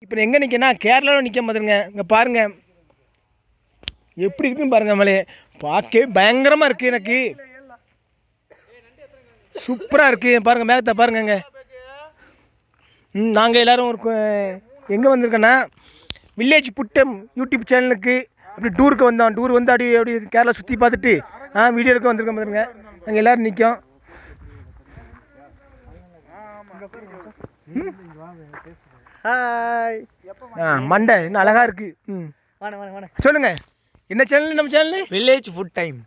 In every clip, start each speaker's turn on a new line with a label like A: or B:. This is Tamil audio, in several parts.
A: இப்போ எங்கே நிற்கனா கேரளாவில் நிற்க மாதிரிங்க. இங்கே பாருங்கள் எப்படி இருக்குன்னு பாருங்கள். மலையே பார்க்கவே பயங்கரமாக இருக்குது. எனக்கு சூப்பராக இருக்குது பாருங்கள். மேகத்தை பாருங்கங்க. நாங்கள் எல்லோரும் ஒரு எங்கே வந்திருக்கோன்னா வில்லேஜ் புட்டம் யூடியூப் சேனலுக்கு அப்படி டூருக்கு வந்தோம். டூர் வந்து அப்படி கேரளா சுற்றி பார்த்துட்டு வீடியோ எடுக்க வந்திருக்கோம் பாருங்க. நாங்கள் எல்லோரும் நிற்கும். ஹாய். மண்டை இன்னும் அழகாக இருக்குது. சொல்லுங்க என்ன சேனல்? நம்ம channel
B: village food time.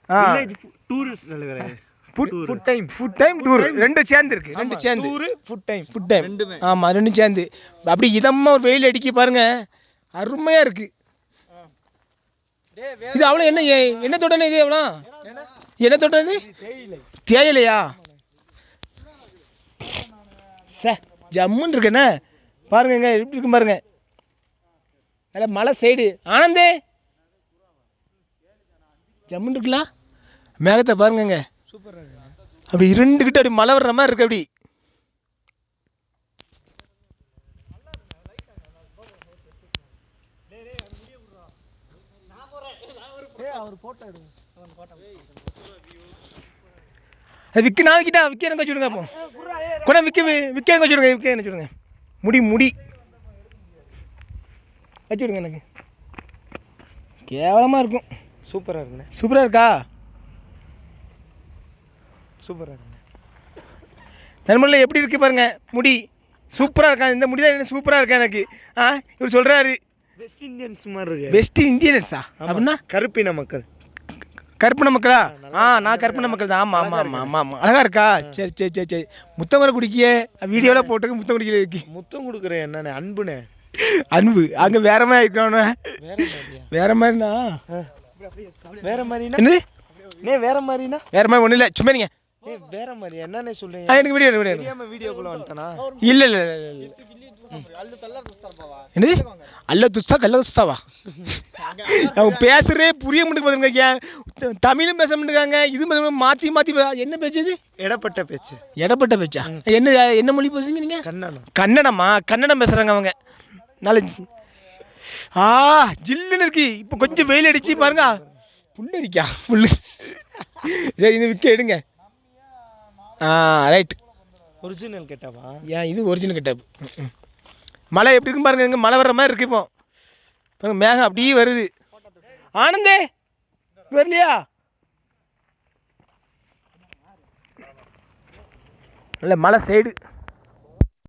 A: Food time tour ரெண்டும் சேர்ந்து இருக்கு. ரெண்டும் சேர்ந்து
B: ஃபுட் டைம்
A: ஆமாம் ரெண்டும் சேர்ந்து அப்படி இதமாக ஒரு வெயில் அடிக்க பாருங்க. அருமையாக இருக்கு. இது அவ்வளோ என்ன தோட்டனே? இது எவ்வளோ என்ன தோட்டம்? இது தேயிலையா? சார் ஜம்முன்னு இருக்குண்ணே. பாருங்க எப்படி இருக்கு பாருங்க. நல்ல மலை சைடு. ஆனந்தே ஜம்முன்னு இருக்குல்ல. மேகத்தை பாருங்கங்க.
B: சூப்பராக இருக்கு.
A: அப்படி இருண்டுக்கிட்டு அப்படி மழை வர்ற மாதிரி இருக்கு. அப்படி விற்க நான் விற்கிட்டா விற்க எனக்கு வச்சுடுங்க. அப்போ கூட விற்க எனக்கு வச்சுடுங்க. விற்க என்ன வச்சுடுங்க. முடி வச்சுடுங்க. எனக்கு கேவலமாக இருக்கும்.
B: சூப்பராக இருக்குண்ணே.
A: சூப்பராக இருக்கா?
B: சூப்பராக இருக்குண்ணே.
A: நண்பர்களே எப்படி இருக்கு பாருங்க. முடி சூப்பராக இருக்கா? இந்த முடி தான் சூப்பராக இருக்கா எனக்கு. இவர் சொல்கிறாரு
B: வெஸ்ட் இந்தியன்ஸ் மாதிரி இருக்கு.
A: வெஸ்ட் இந்தியன்ஸா? அப்படின்னா
B: கருப்பின மக்கள்.
A: கருப்பின மக்களா? நான் கருப்பின மக்கள் தான். ஆமாம் ஆமாம் ஆமாம் ஆமாம் ஆமாம். அழகா இருக்கா? சரி சரி சரி சரி. முத்தம் வர குடிக்க வீடியோவில் போட்டுருக்கு. முத்தம் குடிக்கல இருக்கு.
B: முத்தம் கொடுக்குறேன் என்னண்ணே? அன்புண்ணே.
A: அன்பு அங்கே வேற மாதிரி இருக்கணும். வேற மாதிரிண்ணா?
B: வேற மாதிரினா
A: என்னது?
B: வேற மாதிரினா?
A: வேற மாதிரி ஒன்றும் இல்லை. சும்மா நீங்கள்
B: வேற மாதிரி என்னன்னு சொல்லுங்க.
A: எனக்கு வீடியோ
B: வீடியோக்குள்ள வந்துட்டானா?
A: இல்லை இல்லை என்னது? அல்ல துஸ்தா கல்ல துஸ்தாவா? அவங்க பேசுறே புரிய மாட்டேங்க. தமிழும் பேச மாட்டேங்காங்க. இது மாற்றி மாற்றி என்ன பேச்சு? இது
B: இடப்பட்ட பேச்சு.
A: இடப்பட்ட பேச்சா? என்ன மொழி பேசுங்க நீங்கள்?
B: கன்னடமா?
A: கன்னடம் பேசுகிறாங்க அவங்க. நாலஞ்சு ஜில்லுன்னு இருக்கு. இப்போ கொஞ்சம் வெயில் அடிச்சு பாருங்க. புல்லு அடிக்கா புல்லு. சரி இது விற்க எடுங்க. ரைட்.
B: ஒரிஜினல் கெட்டவா?
A: இது ஒரிஜினல் கெட்டப். மழை எப்படி இருக்குன்னு பாருங்க. இங்கே மழை வர்ற மாதிரி இருக்கு. இப்போ பாருங்க மேகம் அப்படியே வருது. ஆனந்தே வரலையா? இல்லை மழை சைடு